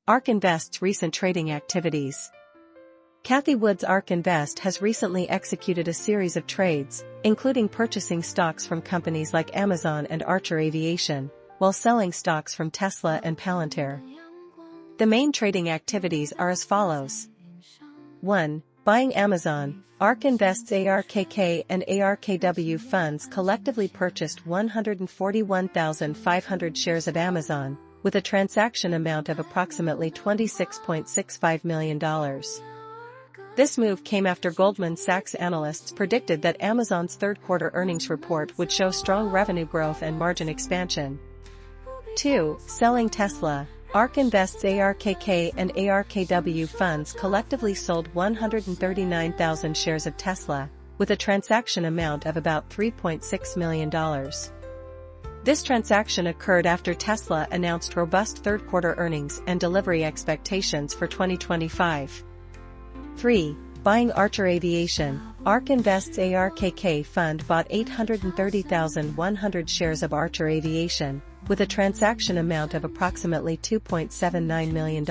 ARK Invest's recent trading activities. Cathie Wood's ARK Invest has recently executed a series of trades, including purchasing stocks from companies like Amazon and Archer Aviation, while selling stocks from Tesla and Palantir. The main trading activities are as follows. 1. Buying Amazon. ARK Invest's ARKK and ARKW funds collectively purchased 141,500 shares of Amazon, with a transaction amount of approximately $26.65 million. This move came after Goldman Sachs analysts predicted that Amazon's third-quarter earnings report would show strong revenue growth and margin expansion. 2. Selling Tesla. ARK Invest's ARKK and ARKW funds collectively sold 139,000 shares of Tesla, with a transaction amount of about $3.6 million. This transaction occurred after Tesla announced robust third-quarter earnings and delivery expectations for 2025. 3. Buying Archer Aviation. ARK Invest's ARKK fund bought 830,100 shares of Archer Aviation, with a transaction amount of approximately $2.79 million.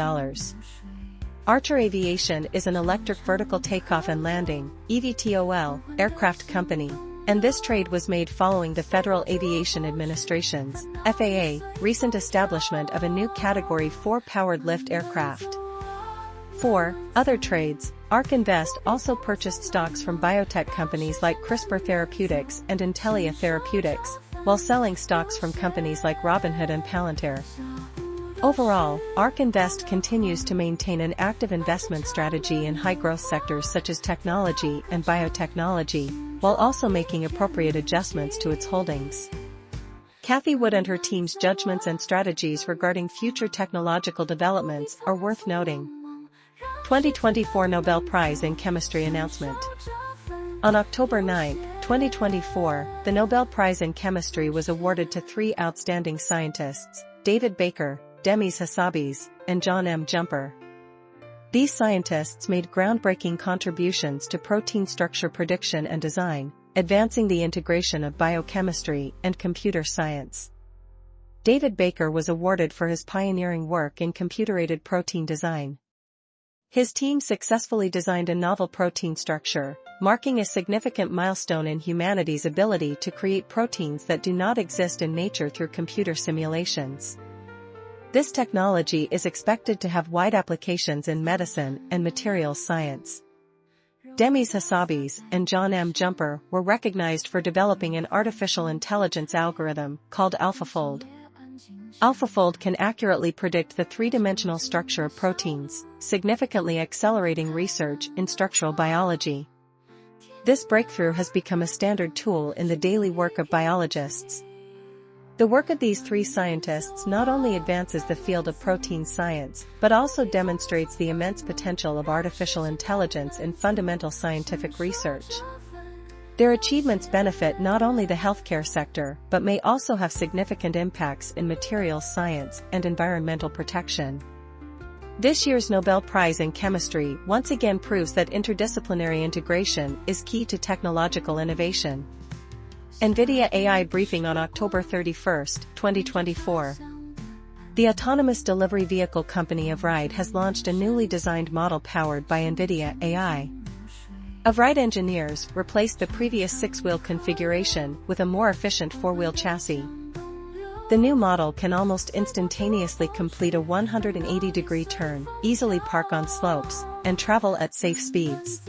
Archer Aviation is an electric vertical takeoff and landing (eVTOL) aircraft company, and this trade was made following the Federal Aviation Administration's (FAA) recent establishment of a new Category 4 powered lift aircraft. 4. Other trades. ARK Invest also purchased stocks from biotech companies like CRISPR Therapeutics and Intellia Therapeutics, while selling stocks from companies like Robinhood and Palantir. Overall, ARK Invest continues to maintain an active investment strategy in high-growth sectors such as technology and biotechnology, while also making appropriate adjustments to its holdings. Cathie Wood and her team's judgments and strategies regarding future technological developments are worth noting. 2024 Nobel Prize in Chemistry announcement. On October 9, 2024, the Nobel Prize in Chemistry was awarded to three outstanding scientists, David Baker, Demis Hassabis, and John M. Jumper. These scientists made groundbreaking contributions to protein structure prediction and design, advancing the integration of biochemistry and computer science. David Baker was awarded for his pioneering work in computer-aided protein design. His team successfully designed a novel protein structure, marking a significant milestone in humanity's ability to create proteins that do not exist in nature through computer simulations. This technology is expected to have wide applications in medicine and materials science. Demis Hassabis and John M. Jumper were recognized for developing an artificial intelligence algorithm called AlphaFold. AlphaFold can accurately predict the three-dimensional structure of proteins, significantly accelerating research in structural biology. This breakthrough has become a standard tool in the daily work of biologists. The work of these three scientists not only advances the field of protein science, but also demonstrates the immense potential of artificial intelligence in fundamental scientific research. Their achievements benefit not only the healthcare sector, but may also have significant impacts in materials science and environmental protection. This year's Nobel Prize in Chemistry once again proves that interdisciplinary integration is key to technological innovation. NVIDIA AI briefing on October 31, 2024. The autonomous delivery vehicle company Avride has launched a newly designed model powered by NVIDIA AI. Avride engineers replaced the previous six-wheel configuration with a more efficient four-wheel chassis. The new model can almost instantaneously complete a 180-degree turn, easily park on slopes, and travel at safe speeds.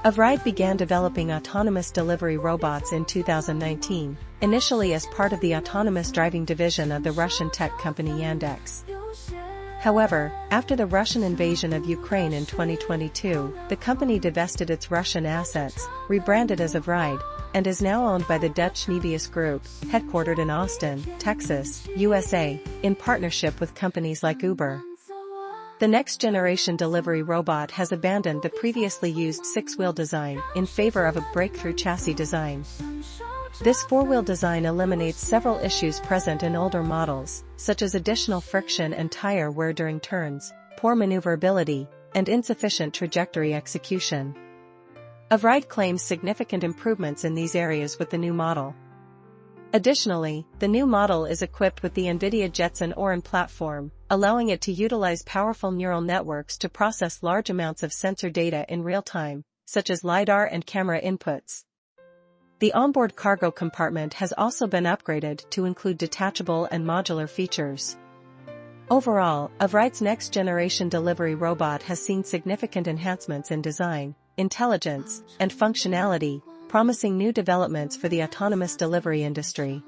Avride began developing autonomous delivery robots in 2019, initially as part of the autonomous driving division of the Russian tech company Yandex. However, after the Russian invasion of Ukraine in 2022, the company divested its Russian assets, rebranded as Avride, and is now owned by the Dutch Nebius Group, headquartered in Austin, Texas, USA, in partnership with companies like Uber. The next-generation delivery robot has abandoned the previously used six-wheel design in favor of a breakthrough chassis design. This four-wheel design eliminates several issues present in older models, such as additional friction and tire wear during turns, poor maneuverability, and insufficient trajectory execution. Avride claims significant improvements in these areas with the new model. Additionally, the new model is equipped with the NVIDIA Jetson Orin platform, allowing it to utilize powerful neural networks to process large amounts of sensor data in real time, such as LiDAR and camera inputs. The onboard cargo compartment has also been upgraded to include detachable and modular features. Overall, Avrite's next-generation delivery robot has seen significant enhancements in design, intelligence, and functionality, promising new developments for the autonomous delivery industry.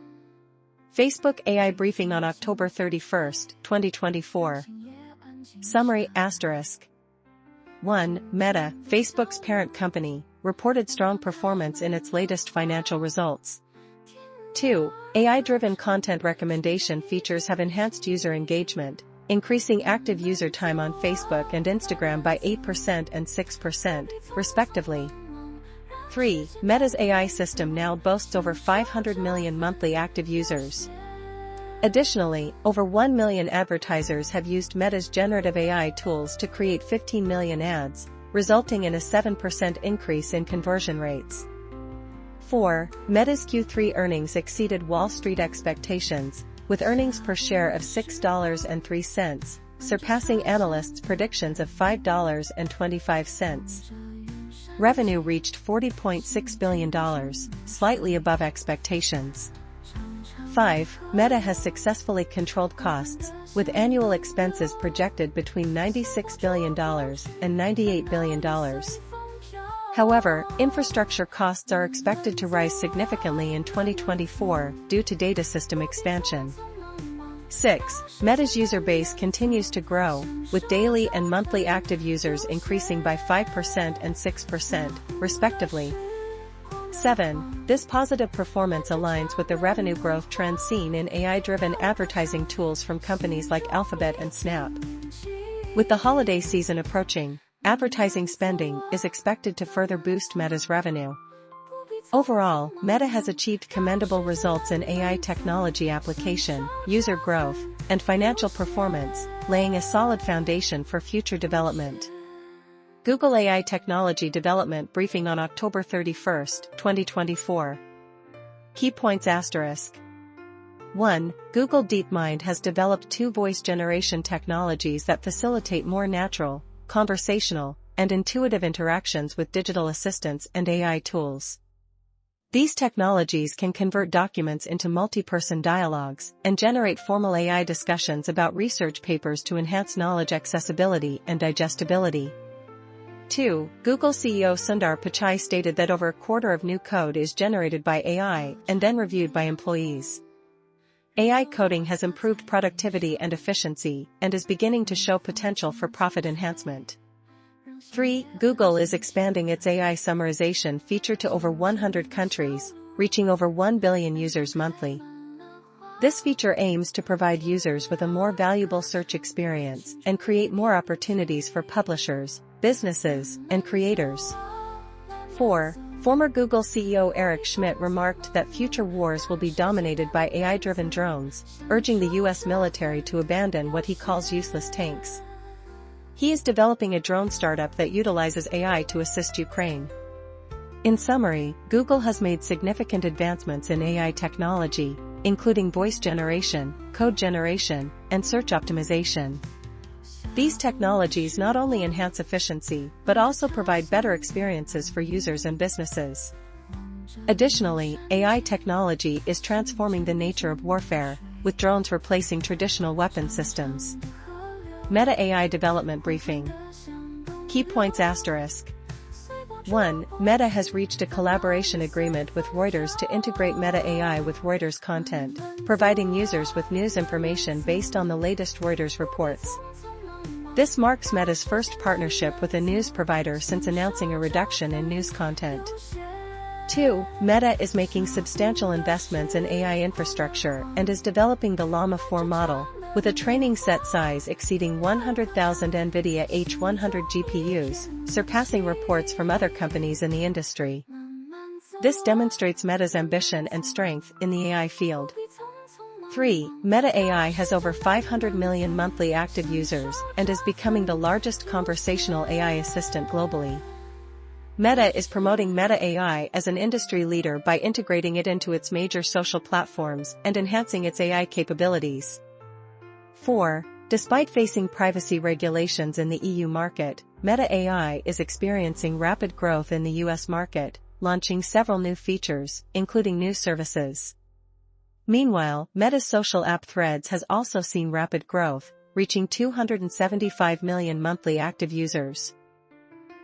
Facebook AI briefing on October 31, 2024. Summary *. 1. Meta, Facebook's parent company, reported strong performance in its latest financial results. 2. AI-driven content recommendation features have enhanced user engagement, increasing active user time on Facebook and Instagram by 8% and 6%, respectively. 3. Meta's AI system now boasts over 500 million monthly active users. Additionally, over 1 million advertisers have used Meta's generative AI tools to create 15 million ads, resulting in a 7% increase in conversion rates. 4. Meta's Q3 earnings exceeded Wall Street expectations, with earnings per share of $6.03, surpassing analysts' predictions of $5.25. Revenue reached $40.6 billion, slightly above expectations. 5. Meta has successfully controlled costs, with annual expenses projected between $96 billion and $98 billion. However, infrastructure costs are expected to rise significantly in 2024 due to data system expansion. 6. Meta's user base continues to grow, with daily and monthly active users increasing by 5% and 6%, respectively. 7. This positive performance aligns with the revenue growth trend seen in AI-driven advertising tools from companies like Alphabet and Snap. With the holiday season approaching, advertising spending is expected to further boost Meta's revenue. Overall, Meta has achieved commendable results in AI technology application, user growth, and financial performance, laying a solid foundation for future development. Google AI Technology Development Briefing on October 31, 2024. Key points *. 1. Google DeepMind has developed two voice generation technologies that facilitate more natural, conversational, and intuitive interactions with digital assistants and AI tools. These technologies can convert documents into multi-person dialogues and generate formal AI discussions about research papers to enhance knowledge accessibility and digestibility. 2. Google CEO Sundar Pichai stated that over a quarter of new code is generated by AI and then reviewed by employees. AI coding has improved productivity and efficiency and is beginning to show potential for profit enhancement. 3. Google is expanding its AI summarization feature to over 100 countries, reaching over 1 billion users monthly. This feature aims to provide users with a more valuable search experience and create more opportunities for publishers, businesses, and creators. 4. Former Google CEO Eric Schmidt remarked that future wars will be dominated by AI-driven drones, urging the U.S. military to abandon what he calls useless tanks. He is developing a drone startup that utilizes AI to assist Ukraine. In summary, Google has made significant advancements in AI technology, including voice generation, code generation, and search optimization. These technologies not only enhance efficiency but also provide better experiences for users and businesses. Additionally, AI technology is transforming the nature of warfare, with drones replacing traditional weapon systems. Meta AI Development Briefing. Key points * 1. Meta has reached a collaboration agreement with Reuters to integrate Meta AI with Reuters content, providing users with news information based on the latest Reuters reports. This marks Meta's first partnership with a news provider since announcing a reduction in news content. 2. Meta is making substantial investments in AI infrastructure and is developing the Llama 4 model, with a training set size exceeding 100,000 NVIDIA H100 GPUs, surpassing reports from other companies in the industry. This demonstrates Meta's ambition and strength in the AI field. 3. Meta AI has over 500 million monthly active users and is becoming the largest conversational AI assistant globally. Meta is promoting Meta AI as an industry leader by integrating it into its major social platforms and enhancing its AI capabilities. 4. Despite facing privacy regulations in the EU market, Meta AI is experiencing rapid growth in the US market, launching several new features, including new services. Meanwhile, Meta's social app Threads has also seen rapid growth, reaching 275 million monthly active users.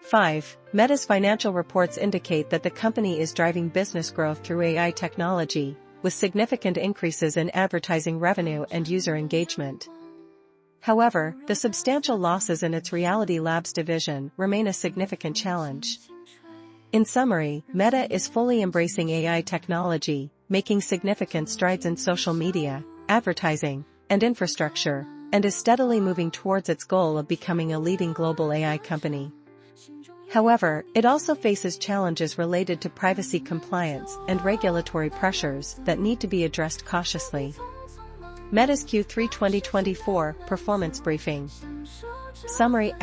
5. Meta's financial reports indicate that the company is driving business growth through AI technology, with significant increases in advertising revenue and user engagement. However, the substantial losses in its Reality Labs division remain a significant challenge. In summary, Meta is fully embracing AI technology, making significant strides in social media, advertising, and infrastructure, and is steadily moving towards its goal of becoming a leading global AI company. However, it also faces challenges related to privacy compliance and regulatory pressures that need to be addressed cautiously. Meta's Q3 2024 Performance Briefing. Summary ***.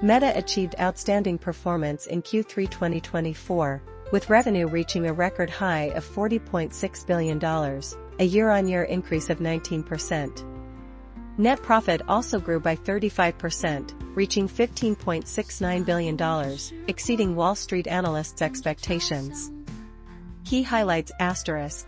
Meta achieved outstanding performance in Q3 2024, with revenue reaching a record high of $40.6 billion, a year-on-year increase of 19%. Net profit also grew by 35%, reaching $15.69 billion, exceeding Wall Street analysts' expectations. Key highlights ***.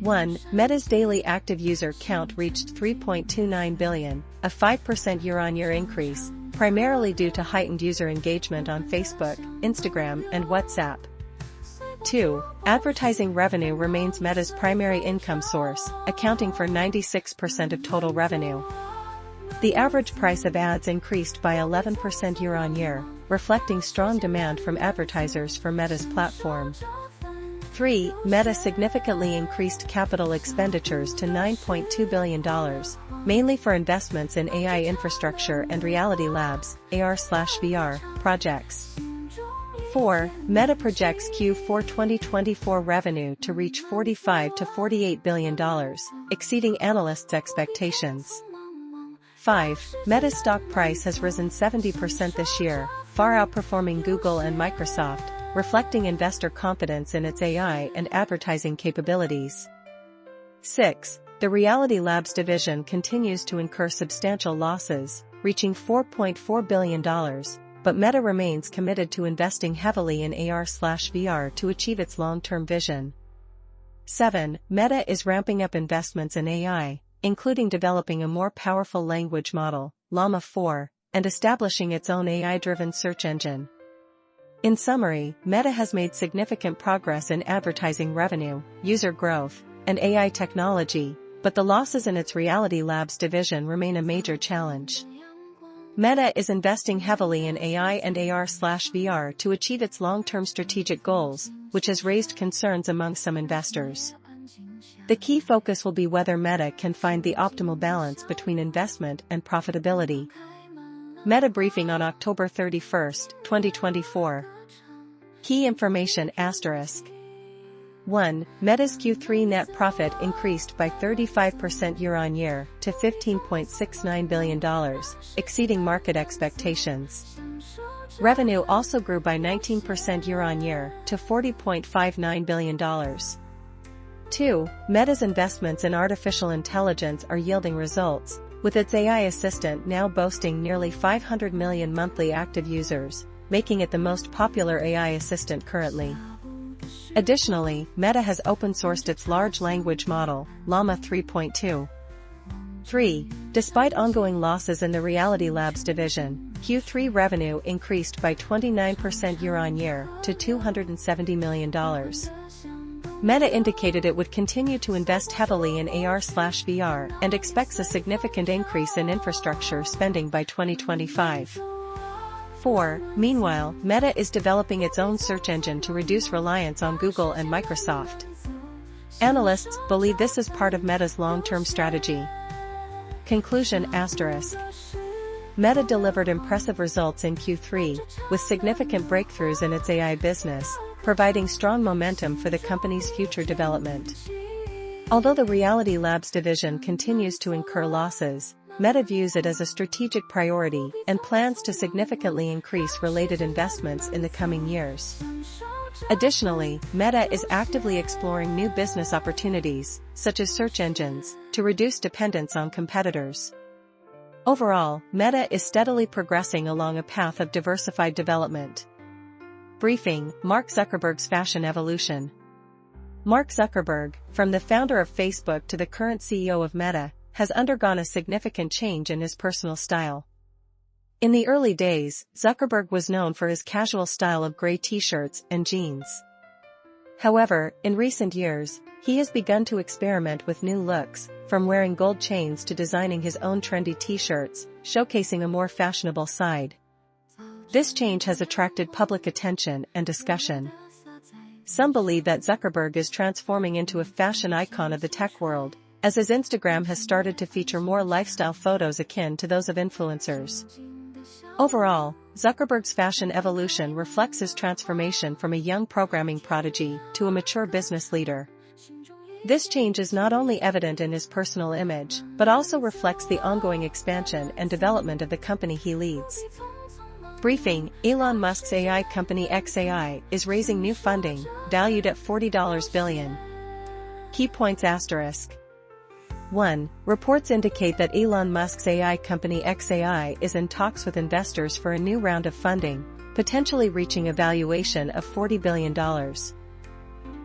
1. Meta's daily active user count reached 3.29 billion, a 5% year-on-year increase, primarily due to heightened user engagement on Facebook, Instagram, and WhatsApp. 2. Advertising revenue remains Meta's primary income source, accounting for 96% of total revenue. The average price of ads increased by 11% year-on-year, reflecting strong demand from advertisers for Meta's platform. 3. Meta significantly increased capital expenditures to $9.2 billion, mainly for investments in AI infrastructure and Reality Labs, AR/VR, projects. 4. Meta projects Q4 2024 revenue to reach $45 to $48 billion, exceeding analysts' expectations. 5. Meta's stock price has risen 70% this year, far outperforming Google and Microsoft, reflecting investor confidence in its AI and advertising capabilities. 6. The Reality Labs division continues to incur substantial losses, reaching $4.4 billion, but Meta remains committed to investing heavily in AR/VR to achieve its long-term vision. 7. Meta is ramping up investments in AI, including developing a more powerful language model, Llama 4, and establishing its own AI-driven search engine. In summary, Meta has made significant progress in advertising revenue, user growth, and AI technology, but the losses in its Reality Labs division remain a major challenge. Meta is investing heavily in AI and AR/VR to achieve its long-term strategic goals, which has raised concerns among some investors. The key focus will be whether Meta can find the optimal balance between investment and profitability. Meta briefing on October 31, 2024. Key information ***. 1. Meta's Q3 net profit increased by 35% year-on-year to $15.69 billion, exceeding market expectations. Revenue also grew by 19% year-on-year to $40.59 billion. 2. Meta's investments in artificial intelligence are yielding results, with its AI assistant now boasting nearly 500 million monthly active users, making it the most popular AI assistant currently. Additionally, Meta has open-sourced its large language model, Llama 3.2. 3. Despite ongoing losses in the Reality Labs division, Q3 revenue increased by 29% year-on-year to $270 million. Meta indicated it would continue to invest heavily in AR/VR and expects a significant increase in infrastructure spending by 2025. 4. Meanwhile, Meta is developing its own search engine to reduce reliance on Google and Microsoft. Analysts believe this is part of Meta's long-term strategy. Conclusion ***. Meta delivered impressive results in Q3, with significant breakthroughs in its AI business, providing strong momentum for the company's future development. Although the Reality Labs division continues to incur losses, Meta views it as a strategic priority and plans to significantly increase related investments in the coming years. Additionally, Meta is actively exploring new business opportunities, such as search engines, to reduce dependence on competitors. Overall, Meta is steadily progressing along a path of diversified development. Briefing: Mark Zuckerberg's fashion evolution. Mark Zuckerberg, from the founder of Facebook to the current CEO of Meta, has undergone a significant change in his personal style. In the early days, Zuckerberg was known for his casual style of gray t-shirts and jeans. However, in recent years, he has begun to experiment with new looks, from wearing gold chains to designing his own trendy t-shirts, showcasing a more fashionable side. This change has attracted public attention and discussion. Some believe that Zuckerberg is transforming into a fashion icon of the tech world, as his Instagram has started to feature more lifestyle photos akin to those of influencers. Overall, Zuckerberg's fashion evolution reflects his transformation from a young programming prodigy to a mature business leader. This change is not only evident in his personal image, but also reflects the ongoing expansion and development of the company he leads. Briefing: Elon Musk's AI company xAI is raising new funding, valued at $40 billion. Key points *. 1. Reports indicate that Elon Musk's AI company xAI is in talks with investors for a new round of funding, potentially reaching a valuation of $40 billion.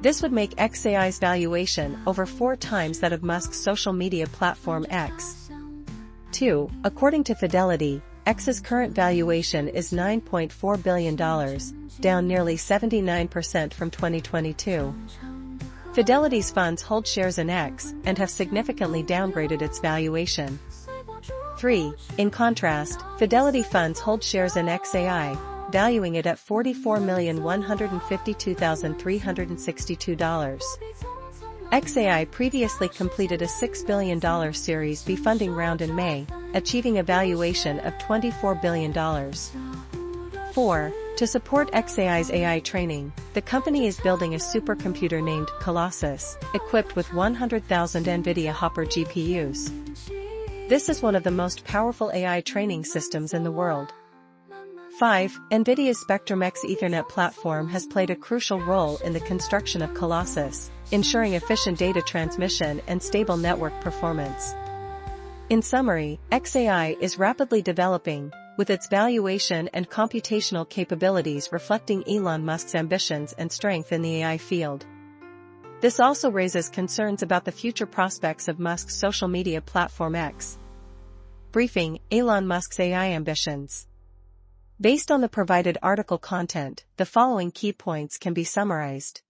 This would make xAI's valuation over 4 times that of Musk's social media platform X. 2. According to Fidelity, X's current valuation is $9.4 billion, down nearly 79% from 2022. Fidelity's funds hold shares in X and have significantly downgraded its valuation. 3. In contrast, Fidelity funds hold shares in xAI, valuing it at $44,152,362. xAI previously completed a $6 billion Series B funding round in May, achieving a valuation of $24 billion. 4. To support xAI's AI training, the company is building a supercomputer named Colossus, equipped with 100,000 NVIDIA Hopper GPUs. This is one of the most powerful AI training systems in the world. 5. NVIDIA's Spectrum-X Ethernet platform has played a crucial role in the construction of Colossus, ensuring efficient data transmission and stable network performance. In summary, xAI is rapidly developing, with its valuation and computational capabilities reflecting Elon Musk's ambitions and strength in the AI field. This also raises concerns about the future prospects of Musk's social media platform X. Briefing: Elon Musk's AI ambitions. Based on the provided article content, the following key points can be summarized.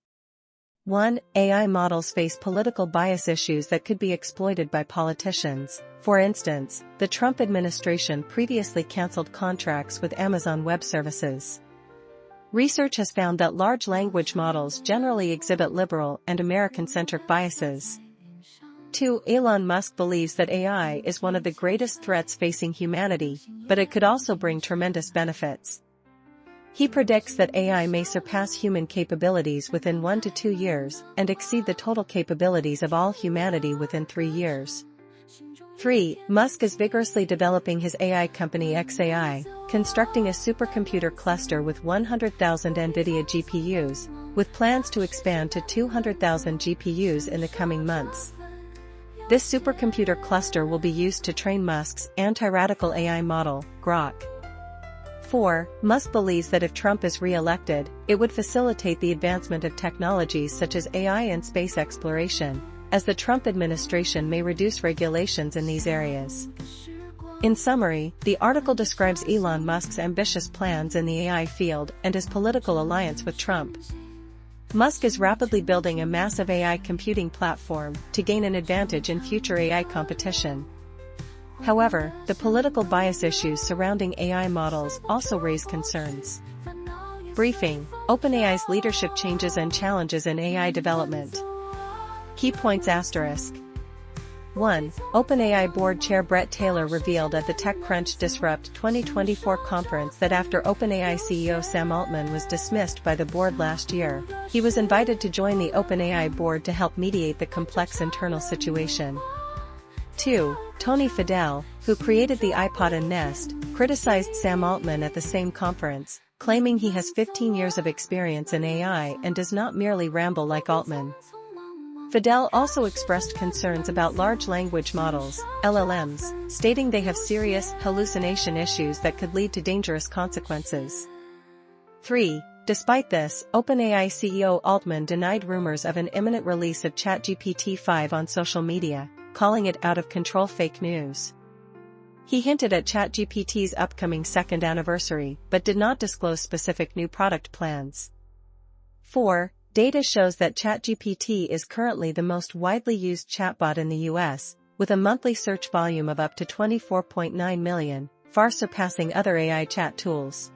1. AI models face political bias issues that could be exploited by politicians. For instance, the Trump administration previously canceled contracts with Amazon Web Services. Research has found that large language models generally exhibit liberal and American-centric biases. 2. Elon Musk believes that AI is one of the greatest threats facing humanity, but it could also bring tremendous benefits. He predicts that AI may surpass human capabilities within 1 to 2 years and exceed the total capabilities of all humanity within 3 years. 3. Musk is vigorously developing his AI company xAI, constructing a supercomputer cluster with 100,000 NVIDIA GPUs, with plans to expand to 200,000 GPUs in the coming months. This supercomputer cluster will be used to train Musk's anti-radical AI model, Grok. 4. Musk believes that if Trump is re-elected, it would facilitate the advancement of technologies such as AI and space exploration, as the Trump administration may reduce regulations in these areas. In summary, the article describes Elon Musk's ambitious plans in the AI field and his political alliance with Trump. Musk is rapidly building a massive AI computing platform to gain an advantage in future AI competition. However, the political bias issues surrounding AI models also raise concerns. Briefing: OpenAI's leadership changes and challenges in AI development. Key points *. 1. OpenAI board chair Bret Taylor revealed at the TechCrunch Disrupt 2024 conference that after OpenAI CEO Sam Altman was dismissed by the board last year, he was invited to join the OpenAI board to help mediate the complex internal situation. 2. Tony Fadell, who created the iPod and Nest, criticized Sam Altman at the same conference, claiming he has 15 years of experience in AI and does not merely ramble like Altman. Fadell also expressed concerns about large language models, LLMs, stating they have serious hallucination issues that could lead to dangerous consequences. 3. Despite this, OpenAI CEO Altman denied rumors of an imminent release of ChatGPT-5 on social media, calling it out-of-control fake news. He hinted at ChatGPT's upcoming second anniversary, but did not disclose specific new product plans. 4. Data shows that ChatGPT is currently the most widely used chatbot in the US, with a monthly search volume of up to 24.9 million, far surpassing other AI chat tools.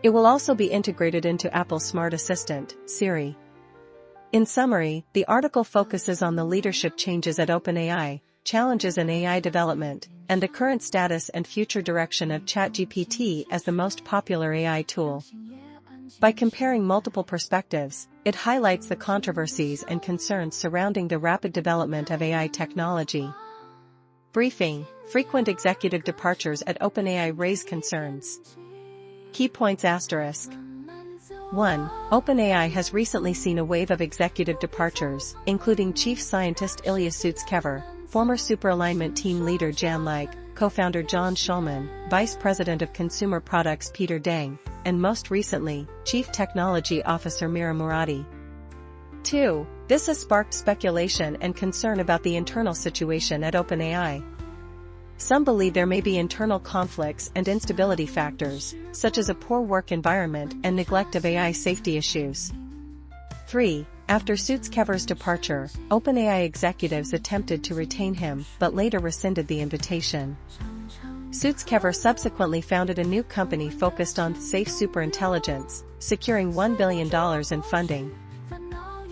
It will also be integrated into Apple's smart assistant, Siri. In summary, the article focuses on the leadership changes at OpenAI, challenges in AI development, and the current status and future direction of ChatGPT as the most popular AI tool. By comparing multiple perspectives, it highlights the controversies and concerns surrounding the rapid development of AI technology. Briefing: frequent executive departures at OpenAI raise concerns. Key points ***. 1. OpenAI has recently seen a wave of executive departures, including Chief Scientist Ilya Sutskever, former Superalignment team leader Jan Leik, co-founder John Schulman, Vice President of Consumer Products Peter Deng, and most recently, Chief Technology Officer Mira Murati. 2. This has sparked speculation and concern about the internal situation at OpenAI. Some believe there may be internal conflicts and instability factors, such as a poor work environment and neglect of AI safety issues. 3. After Sutskever's departure, OpenAI executives attempted to retain him but later rescinded the invitation. Sutskever subsequently founded a new company focused on safe superintelligence, securing $1 billion in funding.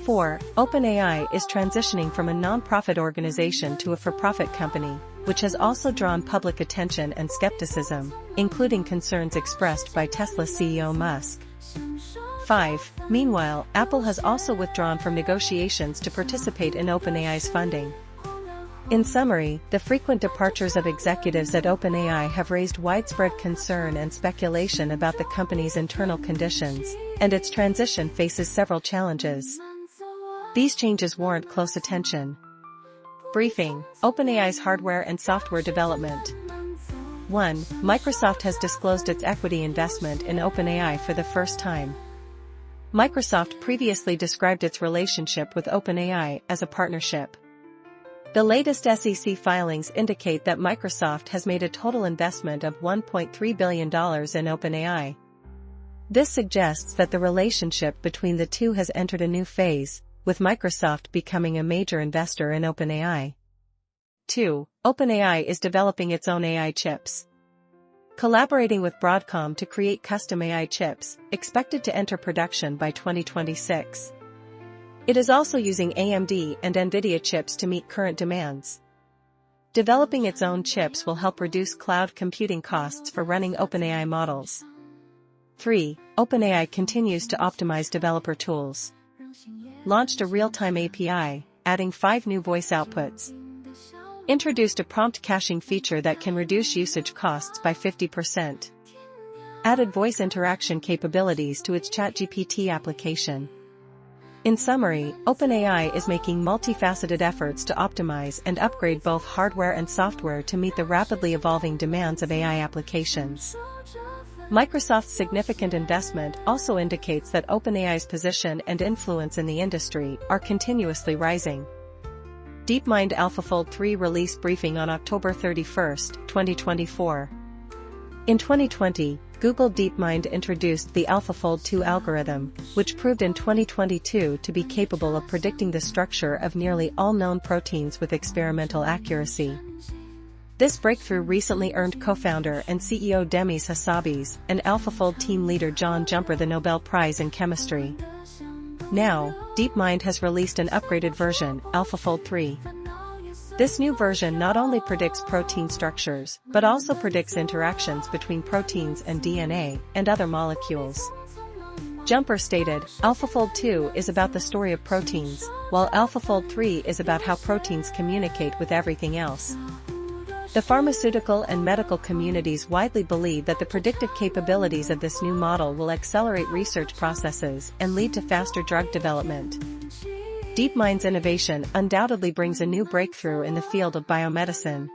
4. OpenAI is transitioning from a non-profit organization to a for-profit company, which has also drawn public attention and skepticism, including concerns expressed by Tesla CEO Musk. 5. Meanwhile, Apple has also withdrawn from negotiations to participate in OpenAI's funding. In summary, the frequent departures of executives at OpenAI have raised widespread concern and speculation about the company's internal conditions, and its transition faces several challenges. These changes warrant close attention. Briefing: OpenAI's hardware and software development. 1. Microsoft has disclosed its equity investment in OpenAI for the first time. Microsoft previously described its relationship with OpenAI as a partnership. The latest SEC filings indicate that Microsoft has made a total investment of $1.3 billion in OpenAI. This suggests that the relationship between the two has entered a new phase, with Microsoft becoming a major investor in OpenAI. 2. OpenAI is developing its own AI chips. Collaborating with Broadcom to create custom AI chips, expected to enter production by 2026. It is also using AMD and NVIDIA chips to meet current demands. Developing its own chips will help reduce cloud computing costs for running OpenAI models. 3. OpenAI continues to optimize developer tools. Launched a real-time API, adding 5 new voice outputs. Introduced a prompt caching feature that can reduce usage costs by 50%. Added voice interaction capabilities to its ChatGPT application. In summary, OpenAI is making multifaceted efforts to optimize and upgrade both hardware and software to meet the rapidly evolving demands of AI applications. Microsoft's significant investment also indicates that OpenAI's position and influence in the industry are continuously rising. DeepMind AlphaFold 3 release briefing on October 31, 2024. In 2020, Google DeepMind introduced the AlphaFold 2 algorithm, which proved in 2022 to be capable of predicting the structure of nearly all known proteins with experimental accuracy. This breakthrough recently earned co-founder and CEO Demis Hassabis and AlphaFold team leader John Jumper the Nobel Prize in Chemistry. Now, DeepMind has released an upgraded version, AlphaFold 3. This new version not only predicts protein structures, but also predicts interactions between proteins and DNA and other molecules. Jumper stated, AlphaFold 2 is about the story of proteins, while AlphaFold 3 is about how proteins communicate with everything else. The pharmaceutical and medical communities widely believe that the predictive capabilities of this new model will accelerate research processes and lead to faster drug development. DeepMind's innovation undoubtedly brings a new breakthrough in the field of biomedicine.